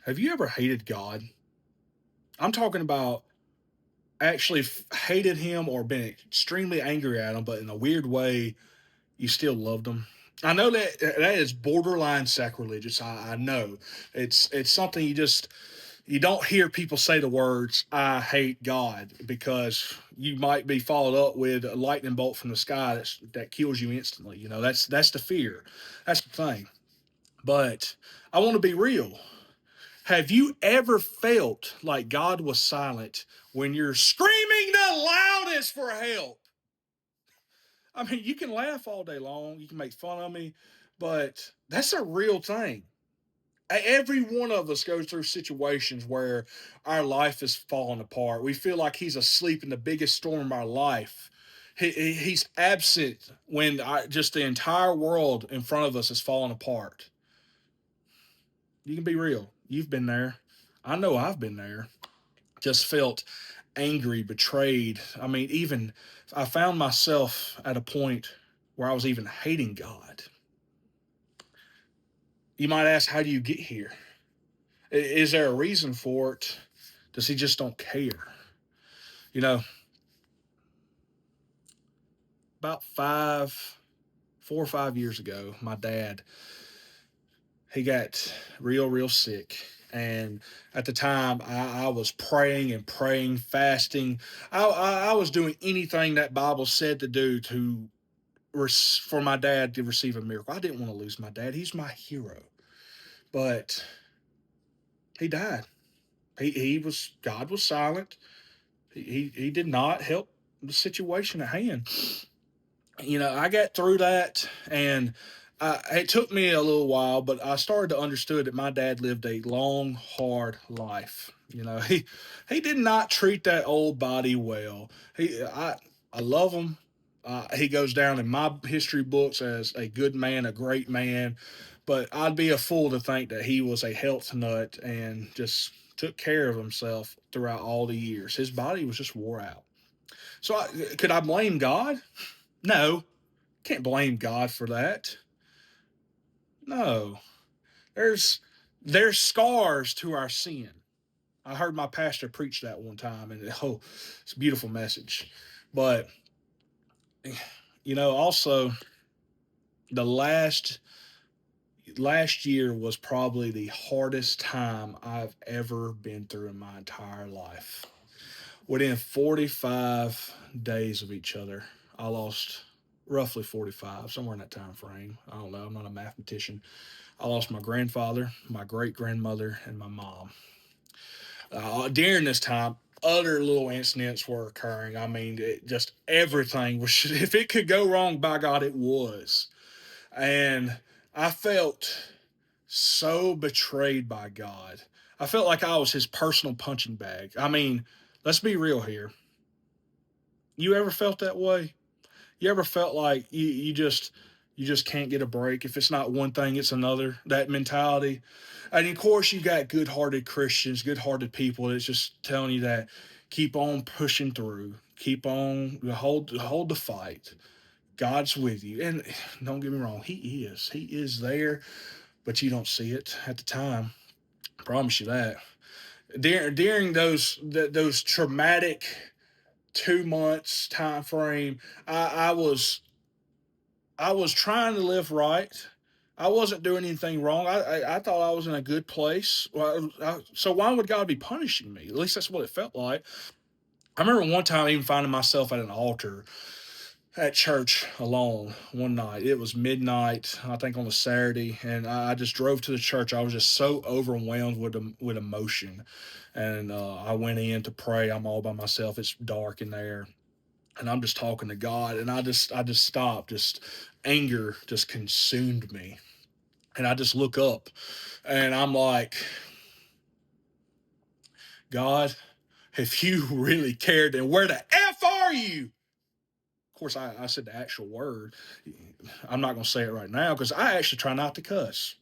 Have you ever hated God? I'm talking about actually hated him or been extremely angry at him, but in a weird way, you still loved him. I know that is borderline sacrilegious. I know it's something you don't hear people say the words "I hate God" because you might be followed up with a lightning bolt from the sky that kills you instantly. That's the fear. That's the thing. But I want to be real. Have you ever felt like God was silent when you're screaming the loudest for help? I mean, you can laugh all day long, you can make fun of me, but that's a real thing. Every one of us goes through situations where our life is falling apart. We feel like He's asleep in the biggest storm of our life. He's absent when just the entire world in front of us is falling apart. You can be real. You've been there. I know I've been there. Just felt angry, betrayed. I mean, even I found myself at a point where I was even hating God. You might ask, how do you get here? Is there a reason for it? Does He just don't care? You know, about 4 or 5 years ago, my dad, he got real sick. And at the time, I was praying and praying, fasting. I was doing anything that Bible said to do for my dad to receive a miracle. I didn't want to lose my dad. He's my hero. But he died. He was God was silent. He did not help the situation at hand. I got through that, and it took me a little while, but I started to understand that my dad lived a long, hard life. He did not treat that old body well. I love him. He goes down in my history books as a good man, a great man, but I'd be a fool to think that he was a health nut and just took care of himself throughout all the years. His body was just wore out. So could I blame God? No, can't blame God for that. No, there's there's scars to our sin. I heard my pastor preach that one time, and it's a beautiful message. But also the last year was probably the hardest time I've ever been through in my entire life. Within 45 days of each other, I lost roughly 45, somewhere in that time frame. I don't know. I'm not a mathematician. I lost my grandfather, my great grandmother, and my mom. During this time, other little incidents were occurring. I mean, just everything was, if it could go wrong, by God, it was. And I felt so betrayed by God. I felt like I was His personal punching bag. I mean, let's be real here. You ever felt that way? You ever felt like you just can't get a break? If it's not one thing, it's another. That mentality. And of course you got good hearted Christians, good hearted people that's just telling you that keep on pushing through. Keep on hold the fight. God's with you. And don't get me wrong, He is. He is there, but you don't see it at the time. I promise you that. During those traumatic 2 months time frame, I was trying to live right. I wasn't doing anything wrong. I thought I was in a good place. So why would God be punishing me? At least that's what it felt like. I remember one time even finding myself at an altar at church alone one night. It was midnight, I think on a Saturday, and I just drove to the church. I was just so overwhelmed with emotion, and I went in to pray. I'm all by myself. It's dark in there, and I'm just talking to God, and I just stopped. Just anger just consumed me, and I just look up, and I'm like, God, if you really cared, then where the f are you? Of course, I said the actual word. I'm not going to say it right now because I actually try not to cuss.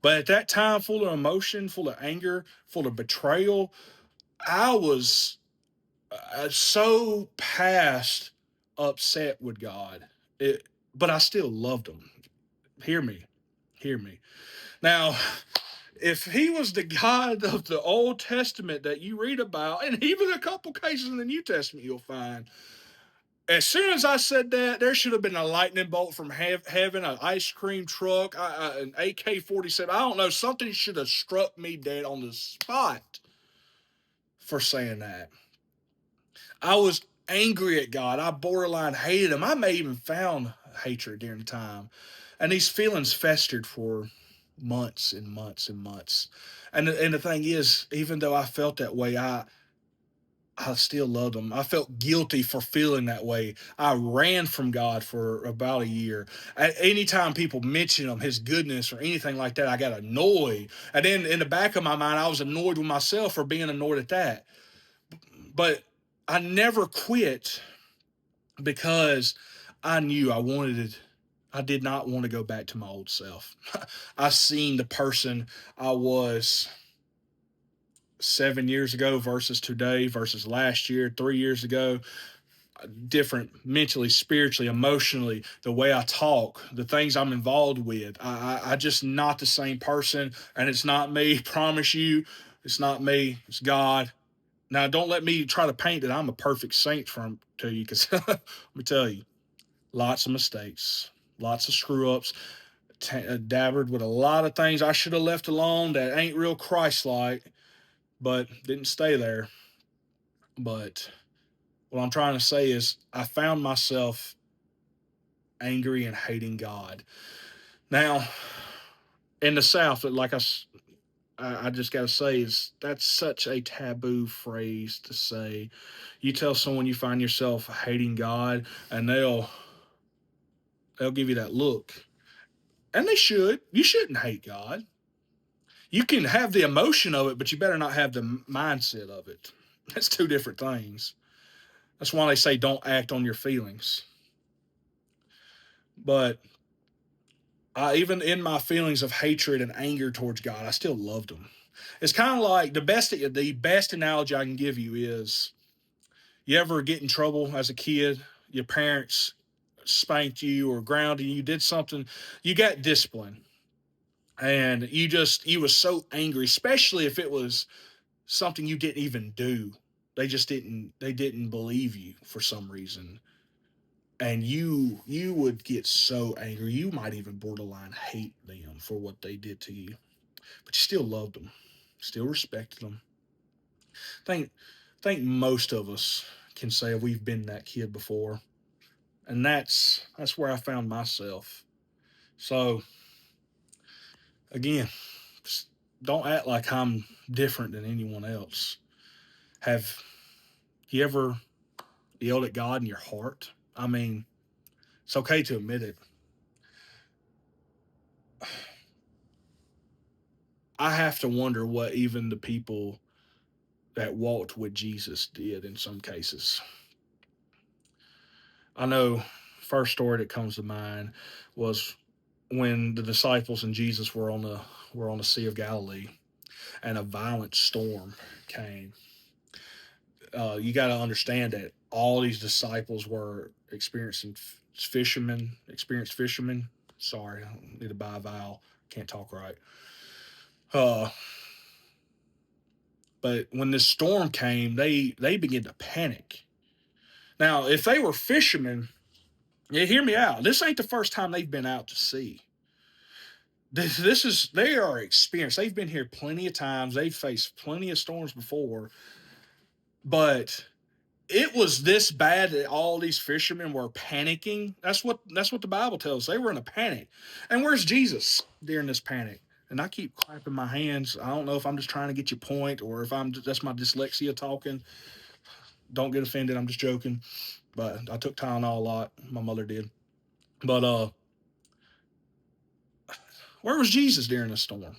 But at that time, full of emotion, full of anger, full of betrayal, I was so past upset with God. But I still loved Him. Hear me. Hear me. Now, If he was the God of the Old Testament that you read about, and even a couple cases in the New Testament you'll find, as soon as I said that, there should have been a lightning bolt from heaven, an ice cream truck, an AK-47. I don't know. Something should have struck me dead on the spot for saying that. I was angry at God. I borderline hated him. I may even found hatred during the time. And these feelings festered for months and months and months. And the thing is, even though I felt that way, I still loved him. I felt guilty for feeling that way. I ran from God for about a year. Anytime people mention him, his goodness or anything like that, I got annoyed. And then in the back of my mind, I was annoyed with myself for being annoyed at that. But I never quit because I knew I did not want to go back to my old self. I seen the person I was 7 years ago versus today versus last year, 3 years ago, different mentally, spiritually, emotionally, the way I talk, the things I'm involved with. I just not the same person, and it's not me. Promise you, it's not me. It's God. Now, don't let me try to paint that I'm a perfect saint to you, because let me tell you, lots of mistakes, lots of screw ups, dabbered with a lot of things I should have left alone that ain't real Christ-like, but didn't stay there. But what I'm trying to say is, I found myself angry and hating God. Now, in the South, like I just got to say, is that's such a taboo phrase to say. You tell someone you find yourself hating God, and they'll give you that look, and they should. You shouldn't hate God. You can have the emotion of it, but you better not have the mindset of it. That's two different things. That's why they say don't act on your feelings. But even in my feelings of hatred and anger towards God, I still loved him. It's kind of like the best analogy I can give you is, you ever get in trouble as a kid, your parents spanked you or grounded you, did something, you got discipline, and you was so angry, especially if it was something you didn't even do. They didn't believe you for some reason, and you would get so angry. You might even borderline hate them for what they did to you, but you still loved them, still respected them. I think most of us can say we've been that kid before, and that's where I found myself. So again, don't act like I'm different than anyone else. Have you ever yelled at God in your heart? I mean, it's okay to admit it. I have to wonder what even the people that walked with Jesus did in some cases. I know first story that comes to mind was when the disciples and Jesus were on the Sea of Galilee, and a violent storm came. You got to understand that all these disciples were experienced fishermen. Sorry, I need to buy a vowel. Can't talk right. Uh, but when this storm came, they began to panic. Now, if they were fishermen, yeah, hear me out. This ain't the first time they've been out to sea. This is they are experienced. They've been here plenty of times. They've faced plenty of storms before, but it was this bad that all these fishermen were panicking. That's what the Bible tells us. They were in a panic. And where's Jesus during this panic? And I keep clapping my hands. I don't know if I'm just trying to get your point or if that's my dyslexia talking. Don't get offended. I'm just joking. But I took Tylenol a lot. My mother did. But where was Jesus during the storm?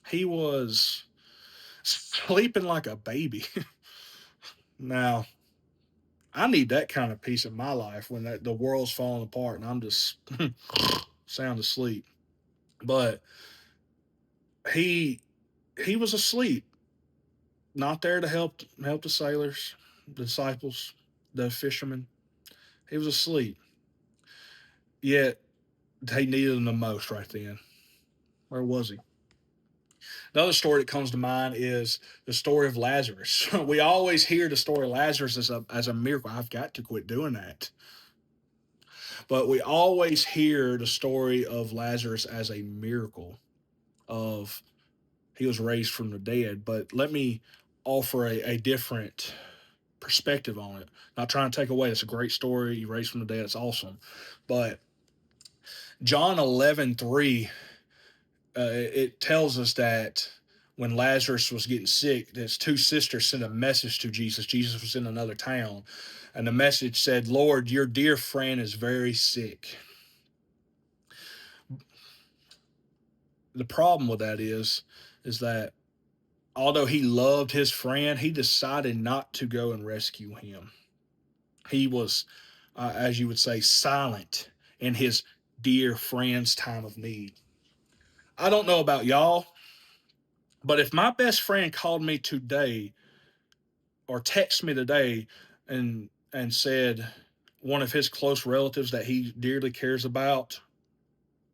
He was sleeping like a baby. Now, I need that kind of peace in my life when the world's falling apart and I'm just sound asleep. But he he was asleep, not there to help the sailors, the disciples, the fishermen. He was asleep. Yet they needed him the most right then. Where was he? Another story that comes to mind is the story of Lazarus. We always hear the story of Lazarus as a miracle. I've got to quit doing that. But we always hear the story of Lazarus as a miracle of he was raised from the dead. But let me offer a different perspective on it. Not trying to take away. It's a great story. He raised from the dead. It's awesome. But John 11:3, it tells us that when Lazarus was getting sick, his two sisters sent a message to Jesus. Jesus was in another town. And the message said, Lord, your dear friend is very sick. The problem with that is that although he loved his friend, he decided not to go and rescue him. He was, as you would say, silent in his dear friend's time of need. I don't know about y'all, but if my best friend called me today or texted me today and said one of his close relatives that he dearly cares about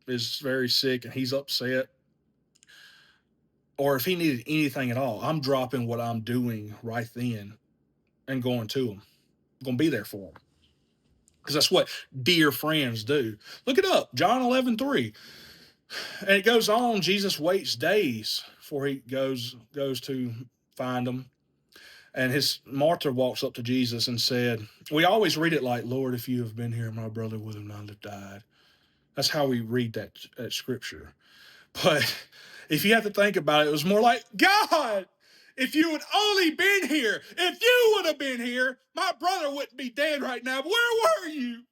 is very sick and he's upset, or if he needed anything at all, I'm dropping what I'm doing right then and going to him. I'm going to be there for him. Because that's what dear friends do. Look it up, John 11:3. And it goes on, Jesus waits days before he goes to find them. And his Martha walks up to Jesus and said, we always read it like, Lord, if you have been here, my brother would have not have died. That's how we read that scripture. But if you have to think about it, it was more like, God, if you had only been here, if you would have been here, my brother wouldn't be dead right now. Where were you?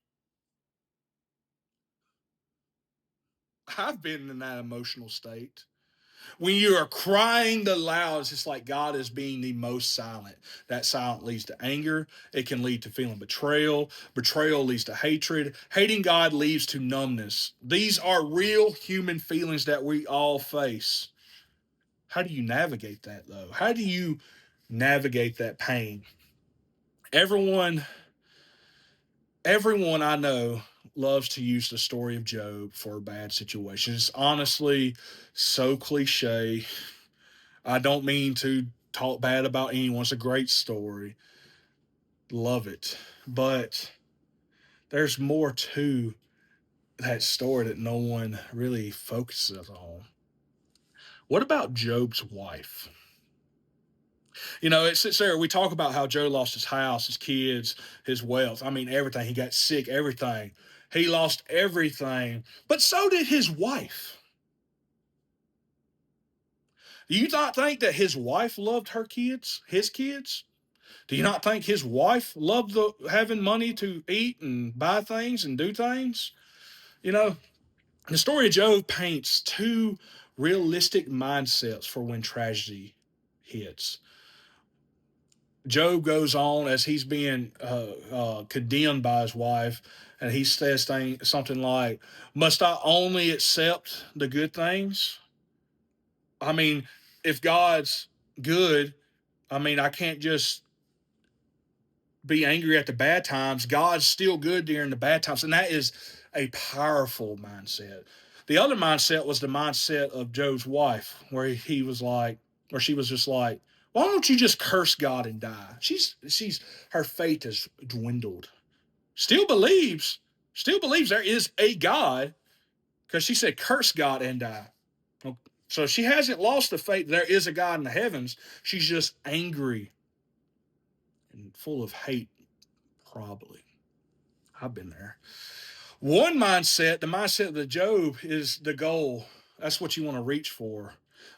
I've been in that emotional state. When you are crying the loudest, it's like God is being the most silent. That silence leads to anger. It can lead to feeling betrayal. Betrayal leads to hatred. Hating God leads to numbness. These are real human feelings that we all face. How do you navigate that, though? How do you navigate that pain? Everyone, everyone I know loves to use the story of Job for bad situations. It's honestly so cliche. I don't mean to talk bad about anyone. It's a great story. Love it. But there's more to that story that no one really focuses on. What about Job's wife? You know, it sits there. We talk about how Joe lost his house, his kids, his wealth. I mean, everything. He got sick, everything. He lost everything. But so did his wife. Do you not think that his wife loved her kids, his kids? Do you not think his wife loved having money to eat and buy things and do things? You know, the story of Job paints two realistic mindsets for when tragedy hits. Job goes on as he's being condemned by his wife, and he says something like, "Must I only accept the good things? I mean, if God's good, I mean, I can't just be angry at the bad times. God's still good during the bad times." And that is a powerful mindset. The other mindset was the mindset of Job's wife, where he was like, or she was just like, why don't you just curse God and die? She's her faith has dwindled. Still believes, still believes there is a God, because she said curse God and die. So she hasn't lost the faith there is a God in the heavens. She's just angry and full of hate, probably. I've been there. One mindset, the mindset of the Job, is the goal. That's what you want to reach for.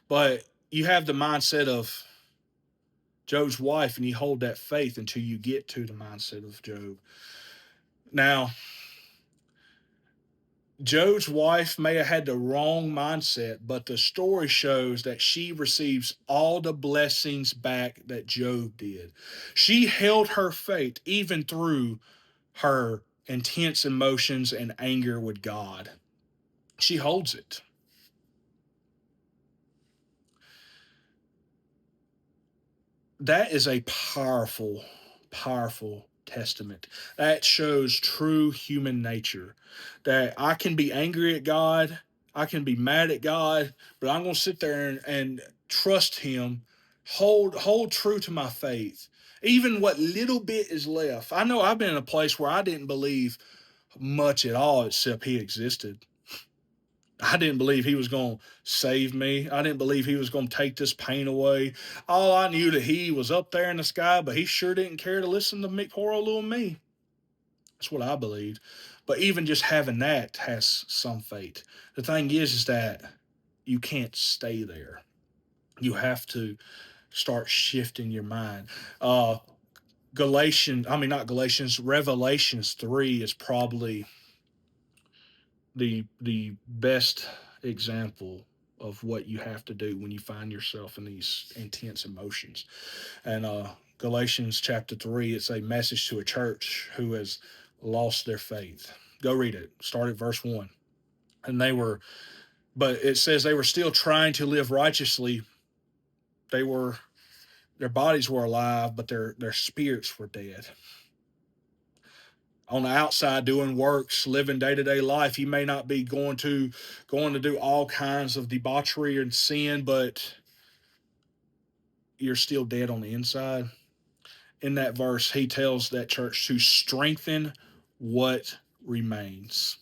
But you have the mindset of Job's wife, and you hold that faith until you get to the mindset of Job. Now, Job's wife may have had the wrong mindset, but the story shows that she receives all the blessings back that Job did. She held her faith even through her intense emotions and anger with God. She holds it. That is a powerful, powerful testament. That shows true human nature. That I can be angry at God. I can be mad at God, but I'm going to sit there and trust Him, hold true to my faith. Even what little bit is left. I know I've been in a place where I didn't believe much at all except He existed. I didn't believe He was going to save me. I didn't believe He was going to take this pain away. All I knew that He was up there in the sky, but He sure didn't care to listen to me, poor old little me. That's what I believed. But even just having that has some fate. The thing is that you can't stay there. You have to start shifting your mind. Not Galatians, Revelations 3 is probably the best example of what you have to do when you find yourself in these intense emotions. And Galatians chapter 3, it's a message to a church who has lost their faith. Go read it. Start at verse 1. And but it says they were still trying to live righteously. Their bodies were alive, but their spirits were dead. On the outside doing works, living day-to-day life, you may not be going to do all kinds of debauchery and sin, but you're still dead on the inside. In that verse, he tells that church to strengthen what remains.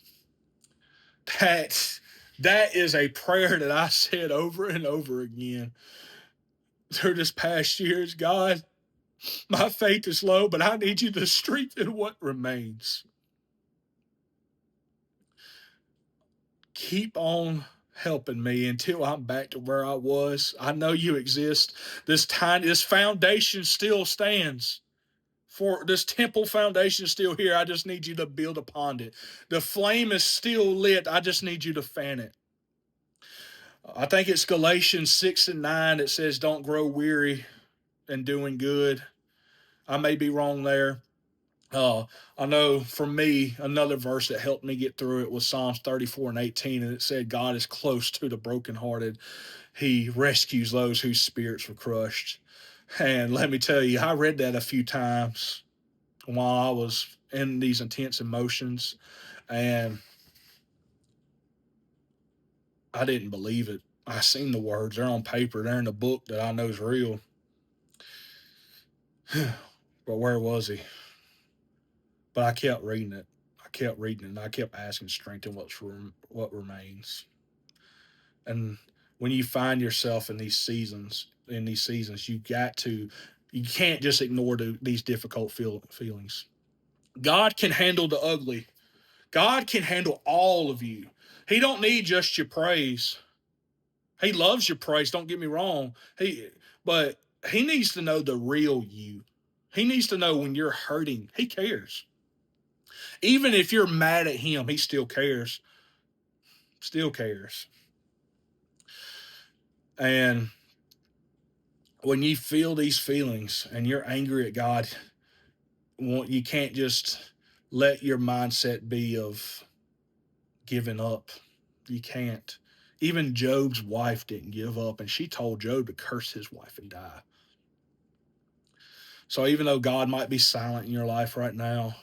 That is a prayer that I said over and over again through this past years. God, my faith is low, but I need you to strengthen what remains. Keep on helping me until I'm back to where I was. I know you exist. This foundation still stands. For this temple foundation is still here. I just need you to build upon it. The flame is still lit. I just need you to fan it. I think it's Galatians 6 and 9 that says, don't grow weary in doing good. I may be wrong there. I know for me, another verse that helped me get through it was Psalms 34 and 18, and it said, God is close to the brokenhearted. He rescues those whose spirits were crushed. And let me tell you, I read that a few times while I was in these intense emotions, and I didn't believe it. I seen the words. They're on paper. They're in the book that I know is real. But where was He? But I kept reading it. I kept reading it, and I kept asking strength in what remains. And when you find yourself in these seasons, you can't just ignore these difficult feelings. God can handle the ugly. God can handle all of you. He don't need just your praise. He loves your praise. Don't get me wrong. But He needs to know the real you. He needs to know when you're hurting. He cares. Even if you're mad at Him, He still cares. Still cares. And when you feel these feelings and you're angry at God, you can't just let your mindset be of giving up. You can't. Even Job's wife didn't give up, and she told Job to curse his wife and die. So even though God might be silent in your life right now,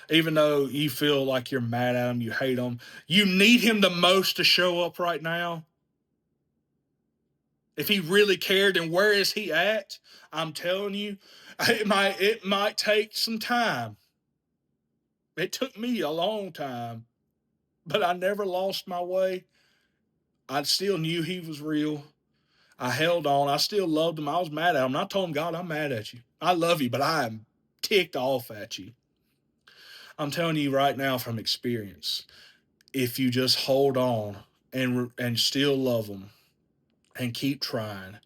even though you feel like you're mad at Him, you hate Him, you need Him the most to show up right now. If He really cared, then where is He at? I'm telling you, it might take some time. It took me a long time, but I never lost my way. I still knew He was real. I held on. I still loved Him. I was mad at Him. And I told Him, God, I'm mad at you. I love you, but I am ticked off at you. I'm telling you right now from experience, if you just hold on and still love Him and keep trying,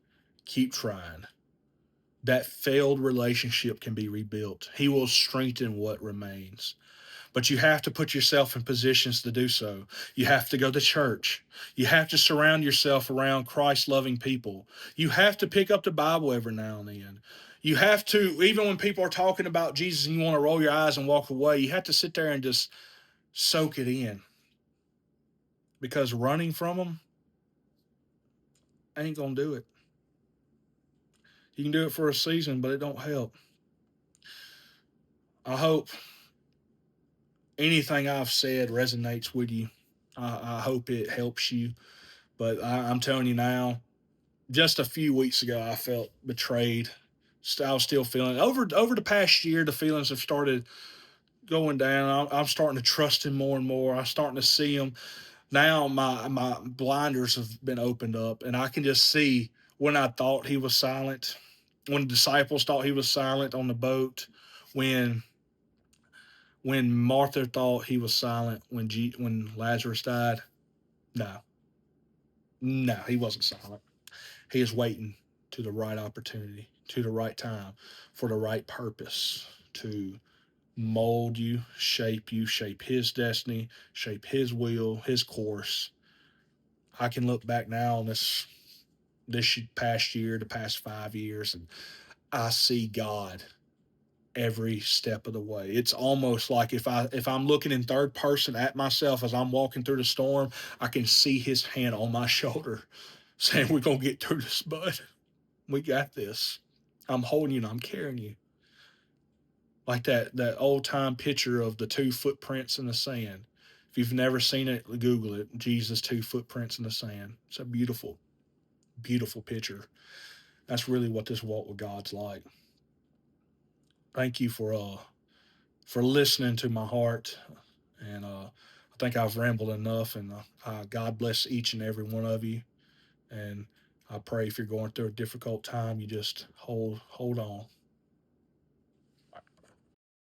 that failed relationship can be rebuilt. He will strengthen what remains. But you have to put yourself in positions to do so. You have to go to church. You have to surround yourself around Christ-loving people. You have to pick up the Bible every now and then. You have to, even when people are talking about Jesus and you want to roll your eyes and walk away, you have to sit there and just soak it in. Because running from them ain't going to do it. You can do it for a season, but it don't help. I hope anything I've said resonates with you. I hope it helps you. But I'm telling you now, just a few weeks ago, I felt betrayed. I was still feeling over the past year. The feelings have started going down. I'm starting to trust him more and more. I'm starting to see him now. My blinders have been opened up, and I can just see when I thought he was silent, when the disciples thought he was silent on the boat, when Martha thought he was silent when Lazarus died. No, no, he wasn't silent. He is waiting to the right opportunity, to the right time, for the right purpose to mold you, shape his destiny, shape his will, his course. I can look back now on this past year, the past 5 years, and I see God every step of the way. It's almost like if I'm looking in third person at myself as I'm walking through the storm, I can see his hand on my shoulder saying, "We're gonna get through this, bud. We got this. I'm holding you and I'm carrying you." Like that old time picture of the two footprints in the sand. If you've never seen it, Google it. Jesus' two footprints in the sand. It's a beautiful, beautiful picture. That's really what this walk with God's like. Thank you for listening to my heart, and I think I've rambled enough. And God bless each and every one of you. And I pray if you're going through a difficult time, you just hold on.